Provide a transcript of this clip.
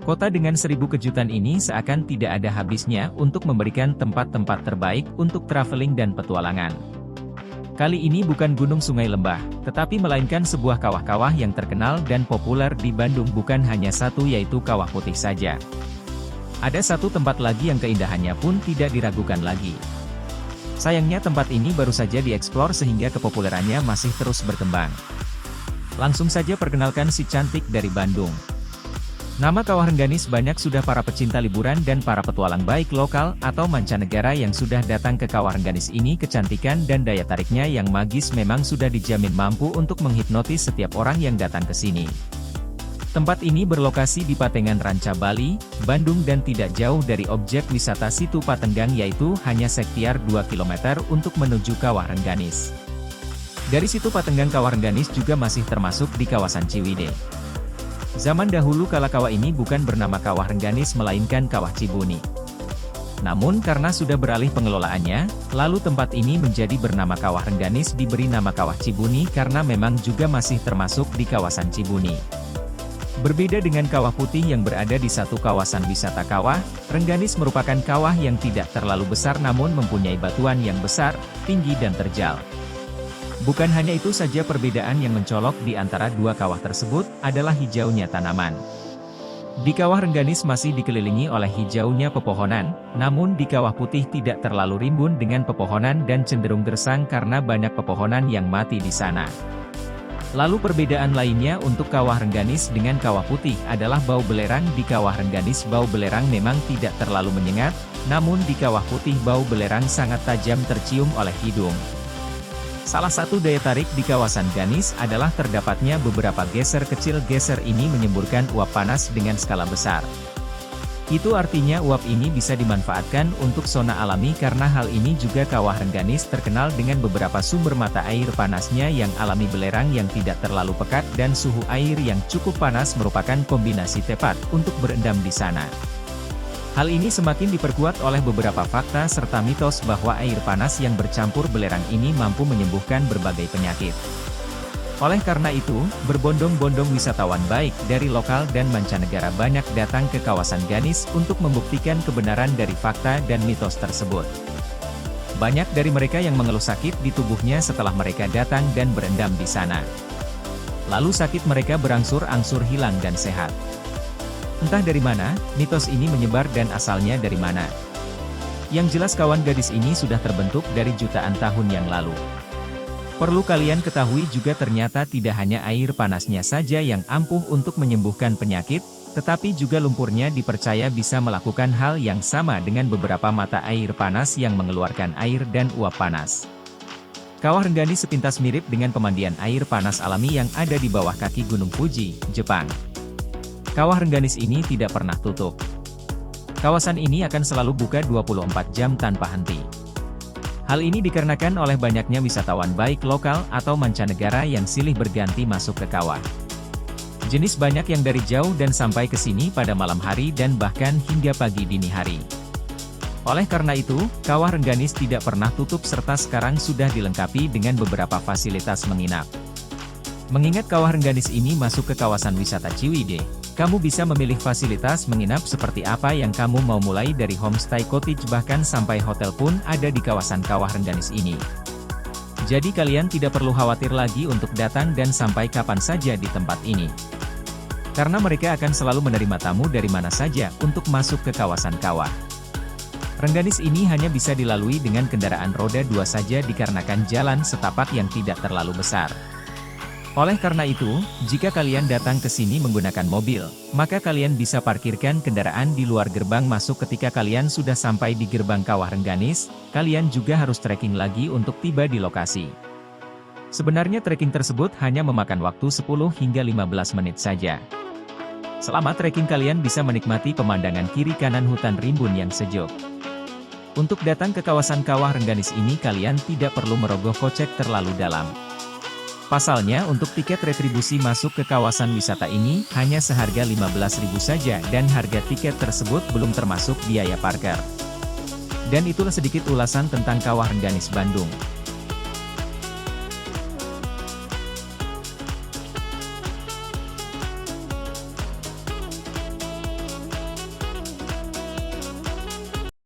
Kota dengan 1000 kejutan ini seakan tidak ada habisnya untuk memberikan tempat-tempat terbaik untuk traveling dan petualangan. Kali ini bukan gunung sungai lembah, tetapi melainkan sebuah kawah-kawah yang terkenal dan populer di Bandung, bukan hanya satu, yaitu Kawah Putih saja. Ada satu tempat lagi yang keindahannya pun tidak diragukan lagi. Sayangnya tempat ini baru saja dieksplor sehingga kepopulerannya masih terus berkembang. Langsung saja perkenalkan si cantik dari Bandung. Nama Kawah Rengganis banyak sudah para pecinta liburan dan para petualang baik lokal atau mancanegara yang sudah datang ke Kawah Rengganis ini. Kecantikan dan daya tariknya yang magis memang sudah dijamin mampu untuk menghipnotis setiap orang yang datang ke sini. Tempat ini berlokasi di Patengan Ranca Bali, Bandung dan tidak jauh dari objek wisata Situ Patenggang, yaitu hanya sekitar 2 km untuk menuju Kawah Rengganis. Dari Situ Patenggang Kawah Rengganis juga masih termasuk di kawasan Ciwidey. Zaman dahulu kala kawah ini bukan bernama Kawah Rengganis melainkan Kawah Cibuni. Namun karena sudah beralih pengelolaannya, lalu tempat ini menjadi bernama Kawah Rengganis, diberi nama Kawah Cibuni karena memang juga masih termasuk di kawasan Cibuni. Berbeda dengan Kawah Putih yang berada di satu kawasan wisata kawah, Rengganis merupakan kawah yang tidak terlalu besar namun mempunyai batuan yang besar, tinggi dan terjal. Bukan hanya itu saja, perbedaan yang mencolok di antara dua kawah tersebut adalah hijaunya tanaman. Di Kawah Rengganis masih dikelilingi oleh hijaunya pepohonan, namun di Kawah Putih tidak terlalu rimbun dengan pepohonan dan cenderung gersang karena banyak pepohonan yang mati di sana. Lalu perbedaan lainnya untuk Kawah Rengganis dengan Kawah Putih adalah bau belerang. Di Kawah Rengganis bau belerang memang tidak terlalu menyengat, namun di Kawah Putih bau belerang sangat tajam tercium oleh hidung. Salah satu daya tarik di kawasan Rengganis adalah terdapatnya beberapa geser kecil. Geser ini menyemburkan uap panas dengan skala besar. Itu artinya uap ini bisa dimanfaatkan untuk zona alami. Karena hal ini juga Kawah Rengganis terkenal dengan beberapa sumber mata air panasnya yang alami. Belerang yang tidak terlalu pekat dan suhu air yang cukup panas merupakan kombinasi tepat untuk berendam di sana. Hal ini semakin diperkuat oleh beberapa fakta serta mitos bahwa air panas yang bercampur belerang ini mampu menyembuhkan berbagai penyakit. Oleh karena itu, berbondong-bondong wisatawan baik dari lokal dan mancanegara banyak datang ke kawasan Rengganis untuk membuktikan kebenaran dari fakta dan mitos tersebut. Banyak dari mereka yang mengeluh sakit di tubuhnya setelah mereka datang dan berendam di sana. Lalu sakit mereka berangsur-angsur hilang dan sehat. Entah dari mana, mitos ini menyebar dan asalnya dari mana. Yang jelas kawan gadis ini sudah terbentuk dari jutaan tahun yang lalu. Perlu kalian ketahui juga ternyata tidak hanya air panasnya saja yang ampuh untuk menyembuhkan penyakit, tetapi juga lumpurnya dipercaya bisa melakukan hal yang sama dengan beberapa mata air panas yang mengeluarkan air dan uap panas. Kawah Rengganis sepintas mirip dengan pemandian air panas alami yang ada di bawah kaki Gunung Fuji, Jepang. Kawah Rengganis ini tidak pernah tutup. Kawasan ini akan selalu buka 24 jam tanpa henti. Hal ini dikarenakan oleh banyaknya wisatawan baik lokal atau mancanegara yang silih berganti masuk ke kawah. Jenis banyak yang dari jauh dan sampai ke sini pada malam hari dan bahkan hingga pagi dini hari. Oleh karena itu, Kawah Rengganis tidak pernah tutup serta sekarang sudah dilengkapi dengan beberapa fasilitas menginap. Mengingat Kawah Rengganis ini masuk ke kawasan wisata Ciwidey, kamu bisa memilih fasilitas menginap seperti apa yang kamu mau, mulai dari homestay, cottage bahkan sampai hotel pun ada di kawasan Kawah Rengganis ini. Jadi kalian tidak perlu khawatir lagi untuk datang dan sampai kapan saja di tempat ini. Karena mereka akan selalu menerima tamu dari mana saja untuk masuk ke kawasan kawah. Rengganis ini hanya bisa dilalui dengan kendaraan roda 2 saja dikarenakan jalan setapak yang tidak terlalu besar. Oleh karena itu, jika kalian datang ke sini menggunakan mobil, maka kalian bisa parkirkan kendaraan di luar gerbang masuk. Ketika kalian sudah sampai di gerbang Kawah Rengganis, kalian juga harus trekking lagi untuk tiba di lokasi. Sebenarnya trekking tersebut hanya memakan waktu 10 hingga 15 menit saja. Selama trekking kalian bisa menikmati pemandangan kiri kanan hutan rimbun yang sejuk. Untuk datang ke kawasan Kawah Rengganis ini kalian tidak perlu merogoh kocek terlalu dalam. Pasalnya untuk tiket retribusi masuk ke kawasan wisata ini hanya seharga 15.000 saja dan harga tiket tersebut belum termasuk biaya parkir. Dan itulah sedikit ulasan tentang Kawah Rengganis Bandung.